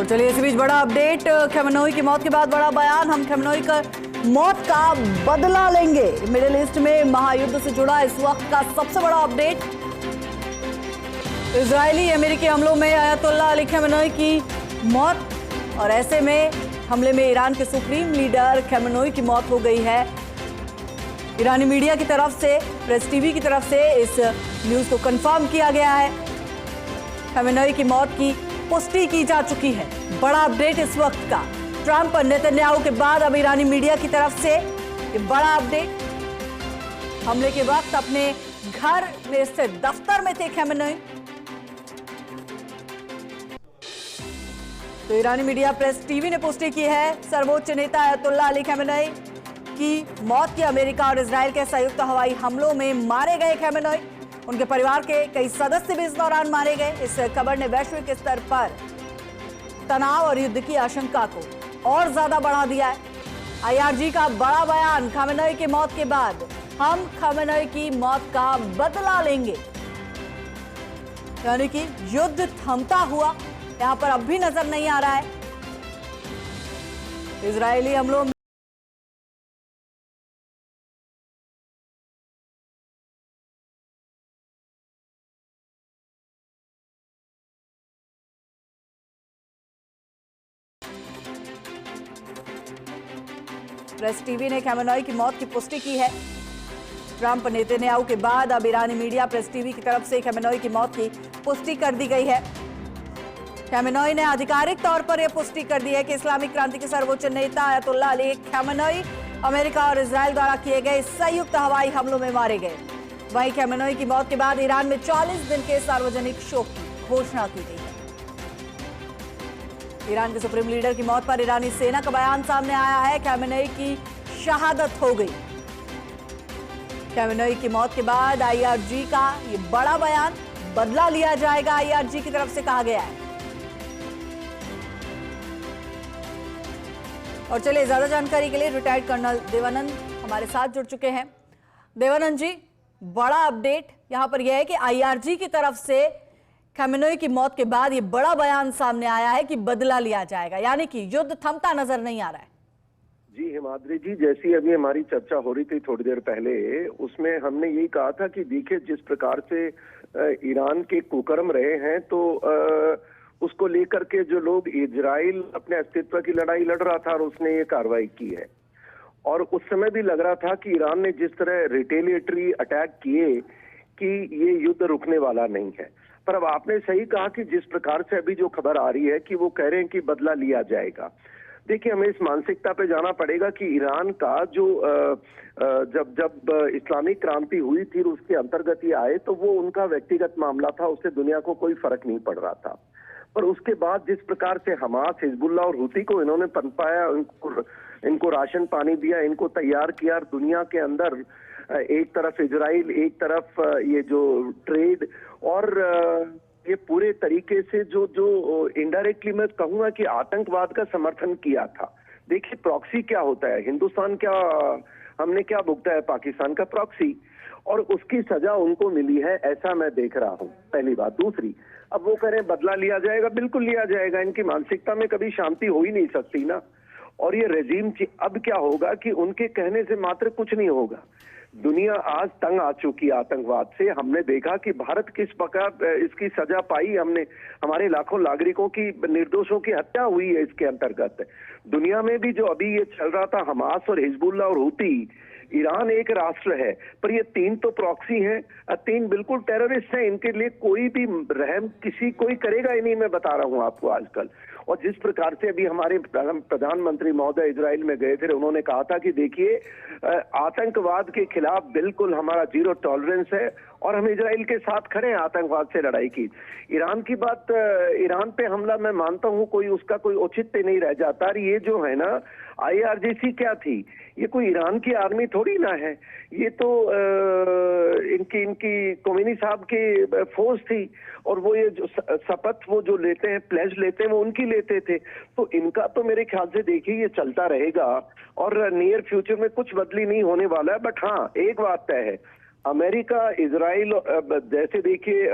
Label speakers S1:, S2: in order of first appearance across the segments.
S1: तो चलिए इस बीच बड़ा अपडेट, खमेनेई की मौत के बाद बड़ा बयान, हम खमेनेई का मौत का बदला लेंगे। मिडिल ईस्ट में महायुद्ध से जुड़ा इस वक्त का सबसे बड़ा अपडेट। इजरायली अमेरिकी हमलों में अयतुल्ला अली खमेनेई की मौत, और ऐसे में हमले में ईरान के सुप्रीम लीडर खमेनेई की मौत हो गई है। ईरानी मीडिया की तरफ से, प्रेस टीवी की तरफ से इस न्यूज को कंफर्म किया गया है। खमेनेई की मौत की पुष्टि की जा चुकी है। बड़ा अपडेट इस वक्त का, ट्रंप और नेतन्याहू के बाद अब ईरानी मीडिया की तरफ से ये बड़ा अपडेट। हमले के वक्त अपने घर में स्थित दफ्तर में थे खमेनेई। तो ईरानी मीडिया प्रेस टीवी ने पुष्टि की है, सर्वोच्च नेता अयतुल्ला अली खमेनेई की मौत की अमेरिका और इजराइल के संयुक्त हवाई हमलों में मारे गए खमेनेई। उनके परिवार के कई सदस्य भी इस दौरान मारे गए। इस खबर ने वैश्विक स्तर पर तनाव और युद्ध की आशंका को और ज्यादा बढ़ा दिया है। आईआरजी का बड़ा बयान, खमेनेई की मौत के बाद हम खमेनेई की मौत का बदला लेंगे। यानी कि युद्ध थमता हुआ यहां पर अब भी नजर नहीं आ रहा है। इजरायली हमलों प्रेस टीवी ने खमेनेई की मौत की पुष्टि की है। ट्रंप नेतन्याहू के बाद अब ईरानी मीडिया प्रेस टीवी की तरफ से खमेनेई की मौत की पुष्टि कर दी गई है। खमेनेई ने आधिकारिक तौर पर यह पुष्टि कर दी है कि इस्लामिक क्रांति के सर्वोच्च नेता अयतुल्ला अली खमेनेई अमेरिका और इजराइल द्वारा किए गए संयुक्त हवाई हमलों में मारे गए। वहीं खमेनेई की मौत के बाद ईरान में 40 दिन के सार्वजनिक शोक की घोषणा की गई है। ईरान के सुप्रीम लीडर की मौत पर ईरानी सेना का बयान सामने आया है। खमेनेई की शहादत हो गई। खमेनेई की मौत के बाद आईआरजी का ये बड़ा बयान, बदला लिया जाएगा आईआरजी की तरफ से कहा गया है। और चलिए ज्यादा जानकारी के लिए रिटायर्ड कर्नल देवानंद हमारे साथ जुड़ चुके हैं। देवानंद जी, बड़ा अपडेट यहां पर यह है कि आईआरजी की तरफ से खमेनेई की मौत के बाद ये बड़ा बयान सामने आया है कि बदला लिया जाएगा, यानी कि युद्ध थमता नजर नहीं आ रहा है।
S2: जी हिमाद्री जी, जैसी अभी हमारी चर्चा हो रही थी थोड़ी देर पहले, उसमें हमने यही कहा था कि देखिए जिस प्रकार से ईरान के कुकर्म रहे हैं, तो उसको लेकर के जो लोग, इजराइल अपने अस्तित्व की लड़ाई लड़ रहा था और उसने ये कार्रवाई की है। और उस समय भी लग रहा था कि ईरान ने जिस तरह रिटेलिएटरी अटैक किए कि ये युद्ध रुकने वाला नहीं है। पर अब आपने सही कहा कि जिस प्रकार से अभी जो खबर आ रही है कि वो कह रहे हैं कि बदला लिया जाएगा। देखिए हमें इस मानसिकता पे जाना पड़ेगा कि ईरान का जो जब इस्लामिक क्रांति हुई थी, उसके अंतर्गत ये आए, तो वो उनका व्यक्तिगत मामला था, उससे दुनिया को कोई फर्क नहीं पड़ रहा था। पर उसके बाद जिस प्रकार से हमास, हिजबुल्लाह और हुती को इन्होंने पनपाया, इनको राशन पानी दिया, इनको तैयार किया, दुनिया के अंदर एक तरफ इजराइल, एक तरफ ये जो ट्रेड, और ये पूरे तरीके से जो इनडायरेक्टली मैं कहूंगा कि आतंकवाद का समर्थन किया था। देखिए प्रॉक्सी क्या होता है, हिंदुस्तान क्या, हमने क्या भुगता है, पाकिस्तान का प्रॉक्सी, और उसकी सजा उनको मिली है, ऐसा मैं देख रहा हूं। पहली बात। दूसरी, अब वो करें बदला लिया जाएगा, बिल्कुल लिया जाएगा। इनकी मानसिकता में कभी शांति हो ही नहीं सकती ना। और ये रेजीम, अब क्या होगा कि उनके कहने से मात्र कुछ नहीं होगा। दुनिया आज तंग आ चुकी है आतंकवाद से। हमने देखा कि भारत किस प्रकार इसकी सजा पाई, हमने, हमारे लाखों नागरिकों की, निर्दोषों की हत्या हुई है इसके अंतर्गत। दुनिया में भी जो अभी ये चल रहा था, हमास और हिजबुल्लाह और हुती, ईरान एक राष्ट्र है, पर ये तीन तो प्रॉक्सी हैं, तीन बिल्कुल टेररिस्ट हैं। इनके लिए कोई भी रहम किसी कोई करेगा ही नहीं, मैं बता रहा हूं आपको आजकल। और जिस प्रकार से अभी हमारे प्रधानमंत्री महोदय इजराइल में गए थे, उन्होंने कहा था कि देखिए आतंकवाद के खिलाफ बिल्कुल हमारा जीरो टॉलरेंस है और हम इजराइल के साथ खड़े हैं आतंकवाद से लड़ाई की। ईरान की बात, ईरान पे हमला मैं मानता हूं कोई उसका कोई औचित्य नहीं रह जाता। ये जो है ना आईआरजीसी क्या थी, ये कोई ईरान की आर्मी थोड़ी ना है, ये तो इनकी कोमेनी साहब की फोर्स थी। और वो ये जो शपथ वो जो लेते हैं, प्लेज लेते हैं, वो उनकी लेते थे। तो इनका तो मेरे ख्याल से देखिए ये चलता रहेगा और नियर फ्यूचर में कुछ बदली नहीं होने वाला है। बट हाँ, एक बात तय है, अमेरिका, इजराइल, जैसे देखिए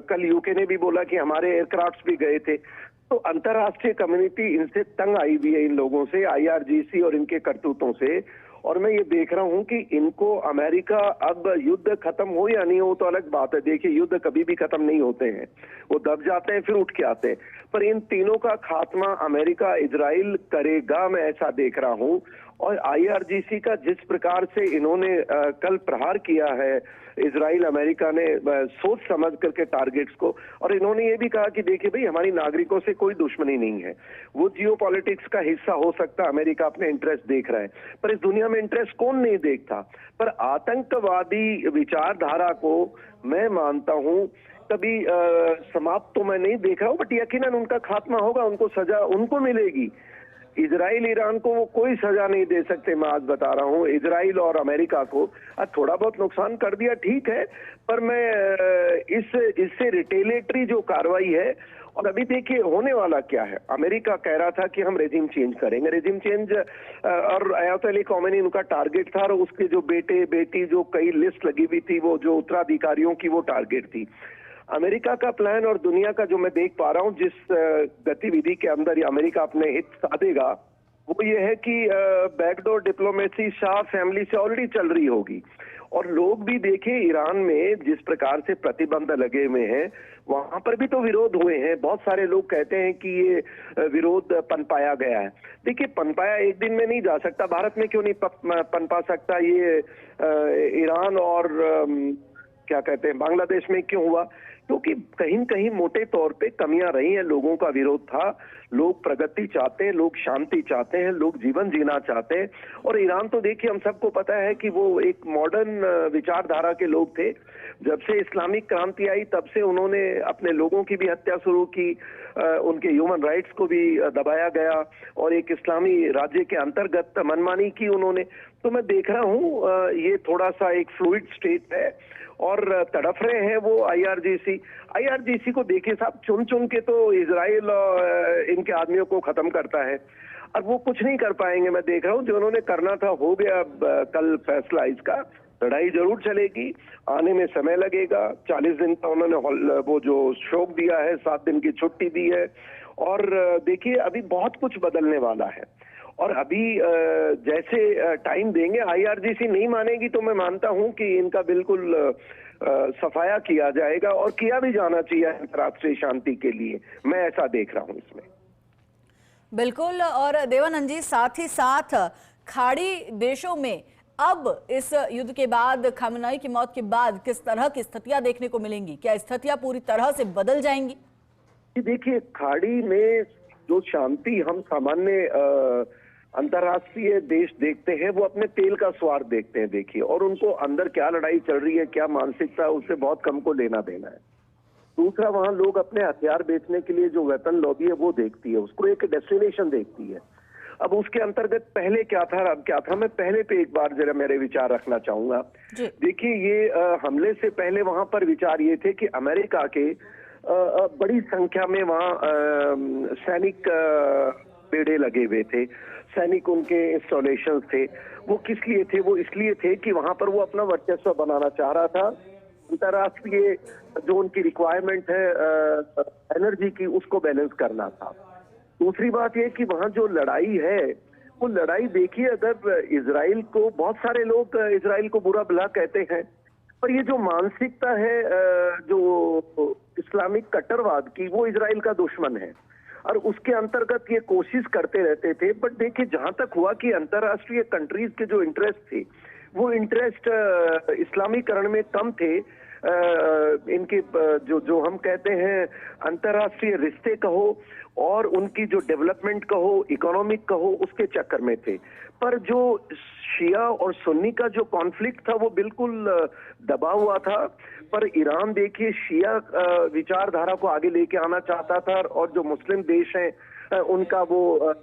S2: कल यूके ने भी बोला कि हमारे एयरक्राफ्ट्स भी गए थे, तो अंतर्राष्ट्रीय कम्युनिटी इनसे तंग आई हुई है, इन लोगों से, आईआरजीसी और इनके करतूतों से। और मैं ये देख रहा हूं कि इनको अमेरिका, अब युद्ध खत्म हो या नहीं हो तो अलग बात है, देखिए युद्ध कभी भी खत्म नहीं होते हैं, वो दब जाते हैं फिर उठ के आते हैं, पर इन तीनों का खात्मा अमेरिका, इजराइल करेगा, मैं ऐसा देख रहा हूं। और आईआरजीसी का जिस प्रकार से इन्होंने कल प्रहार किया है, इजराइल अमेरिका ने सोच समझ करके टारगेट्स को, और इन्होंने ये भी कहा कि देखिए भाई हमारी नागरिकों से कोई दुश्मनी नहीं है, वो जियोपॉलिटिक्स का हिस्सा हो सकता है, अमेरिका अपने इंटरेस्ट देख रहा है, पर इस दुनिया में इंटरेस्ट कौन नहीं देखता। पर आतंकवादी विचारधारा को मैं मानता हूं कभी समाप्त तो मैं नहीं देख रहा हूं, बट यकीनन उनका खात्मा होगा, उनको सजा उनको मिलेगी। इजराइल ईरान को वो कोई सजा नहीं दे सकते, मैं आज बता रहा हूँ, इजराइल और अमेरिका को थोड़ा बहुत नुकसान कर दिया ठीक है, पर मैं इससे रिटेलिएटरी जो कार्रवाई है, और अभी देखिए होने वाला क्या है। अमेरिका कह रहा था कि हम रेजिम चेंज करेंगे, रेजिम चेंज, और अयातुल्लाह अली ख़ामेनी उनका टारगेट था, और उसके जो बेटे बेटी जो कई लिस्ट लगी हुई थी, वो जो उत्तराधिकारियों की वो टारगेट थी। अमेरिका का प्लान और दुनिया का जो मैं देख पा रहा हूं, जिस गतिविधि के अंदर ये अमेरिका अपने हित साधेगा, वो ये है कि बैकडोर डिप्लोमेसी शाह फैमिली से ऑलरेडी चल रही होगी। और लोग भी देखें, ईरान में जिस प्रकार से प्रतिबंध लगे हुए हैं, वहां पर भी तो विरोध हुए हैं। बहुत सारे लोग कहते हैं कि ये विरोध पनपाया गया है। देखिए, पनपाया एक दिन में नहीं जा सकता, भारत में क्यों नहीं पनपा सकता, ये ईरान और क्या कहते हैं बांग्लादेश में क्यों हुआ, क्योंकि कहीं कहीं मोटे तौर पे कमियां रही हैं, लोगों का विरोध था, लोग प्रगति चाहते हैं, लोग शांति चाहते हैं, लोग जीवन जीना चाहते हैं। और ईरान तो देखिए हम सबको पता है कि वो एक मॉडर्न विचारधारा के लोग थे। जब से इस्लामिक क्रांति आई तब से उन्होंने अपने लोगों की भी हत्या शुरू की, उनके ह्यूमन राइट्स को भी दबाया गया, और एक इस्लामी राज्य के अंतर्गत मनमानी की उन्होंने। तो मैं देख रहा हूँ ये थोड़ा सा एक फ्लूइड स्टेट है, और तड़फ रहे हैं वो आईआरजीसी को। देखिए साहब, चुन चुन के तो इजराइल इनके आदमियों को खत्म करता है, और वो कुछ नहीं कर पाएंगे। मैं देख रहा हूँ जो उन्होंने करना था हो गया, कल फैसला इसका, लड़ाई जरूर चलेगी, आने में समय लगेगा। 40 दिन का उन्होंने वो जो शोक दिया है, 7 दिन की छुट्टी दी है, और देखिए अभी बहुत कुछ बदलने वाला है। और अभी जैसे टाइम देंगे, आईआरजीसी नहीं मानेगी तो मैं मानता हूं कि इनका बिल्कुल सफाया किया जाएगा, और किया भी जाना चाहिए अंतर्राष्ट्रीय शांति के लिए। मैं ऐसा देख रहा हूं इसमें।
S1: बिल्कुल। और देवानंद जी, साथ ही साथ खाड़ी देशों में अब इस युद्ध के बाद, खामेनेई की मौत के बाद किस तरह की स्थितियां देखने को मिलेंगी? क्या स्थितियां पूरी तरह से बदल जाएंगी?
S2: देखिए, खाड़ी में जो शांति हम सामान्य अंतर्राष्ट्रीय देश देखते हैं, वो अपने तेल का स्वार्थ देखते हैं, देखिए, और उनको अंदर क्या लड़ाई चल रही है, क्या मानसिकता है, उससे बहुत कम को लेना देना है। दूसरा, वहां लोग अपने हथियार बेचने के लिए जो वेपन लॉबी है वो देखती है, उसको एक डेस्टिनेशन देखती है। अब उसके अंतर्गत पहले क्या था, अब क्या था, मैं पहले पे एक बार जरा मेरे विचार रखना चाहूंगा। देखिए, ये हमले से पहले वहां पर विचार ये थे कि अमेरिका के बड़ी संख्या में वहां सैनिक बेड़े लगे हुए थे, सैनिक उनके इंस्टॉलेशन थे। वो किस लिए थे? वो इसलिए थे कि वहां पर वो अपना वर्चस्व बनाना चाह रहा था, अंतर्राष्ट्रीय जो उनकी रिक्वायरमेंट है एनर्जी की, उसको बैलेंस करना था। दूसरी बात ये कि वहां जो लड़ाई है, वो लड़ाई देखिए, अगर इजराइल को, बहुत सारे लोग इजराइल को बुरा भला कहते हैं, पर ये जो मानसिकता है जो इस्लामिक कट्टरवाद की, वो इजराइल का दुश्मन है, और उसके अंतर्गत ये कोशिश करते रहते थे। बट देखिए, जहां तक हुआ कि अंतर्राष्ट्रीय कंट्रीज के जो इंटरेस्ट थे, वो इंटरेस्ट इस्लामीकरण में कम थे, इनके जो हम कहते हैं अंतर्राष्ट्रीय रिश्ते कहो, और उनकी जो डेवलपमेंट कहो, इकोनॉमिक कहो, उसके चक्कर में थे। पर जो शिया और सुन्नी का जो कॉन्फ्लिक्ट था, वो बिल्कुल दबा हुआ था। पर ईरान देखिए, शिया विचारधारा को आगे लेके आना चाहता था, और जो मुस्लिम देश हैं उनका वो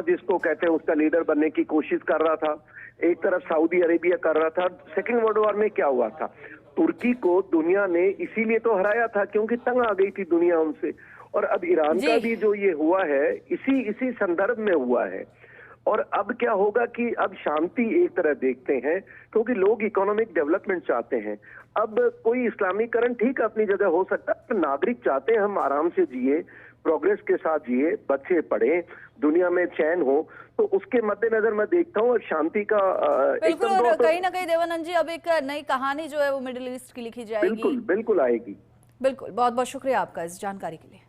S2: जिसको कहते हैं उसका लीडर बनने की कोशिश कर रहा था। एक तरफ सऊदी अरेबिया कर रहा था। सेकेंड वर्ल्ड वॉर में क्या हुआ था, तुर्की को दुनिया ने इसीलिए तो हराया था क्योंकि तंग आ गई थी दुनिया उनसे। और अब ईरान का भी जो ये हुआ है, इसी संदर्भ में हुआ है। और अब क्या होगा कि अब शांति एक तरह देखते हैं, क्योंकि लोग इकोनॉमिक डेवलपमेंट चाहते हैं। अब कोई इस्लामीकरण ठीक अपनी जगह हो सकता है, तो नागरिक चाहते हैं हम आराम से जिए, प्रोग्रेस के साथ जिए, बच्चे पढ़े, दुनिया में चैन हो, तो उसके मद्देनजर मैं देखता हूँ शांति का
S1: बिल्कुल। और कहीं ना कहीं देवानंद जी अब एक नई कहानी जो है वो मिडिल ईस्ट की लिखी जाएगी।
S2: बिल्कुल बिल्कुल आएगी।
S1: बिल्कुल, बहुत बहुत शुक्रिया आपका इस जानकारी के लिए।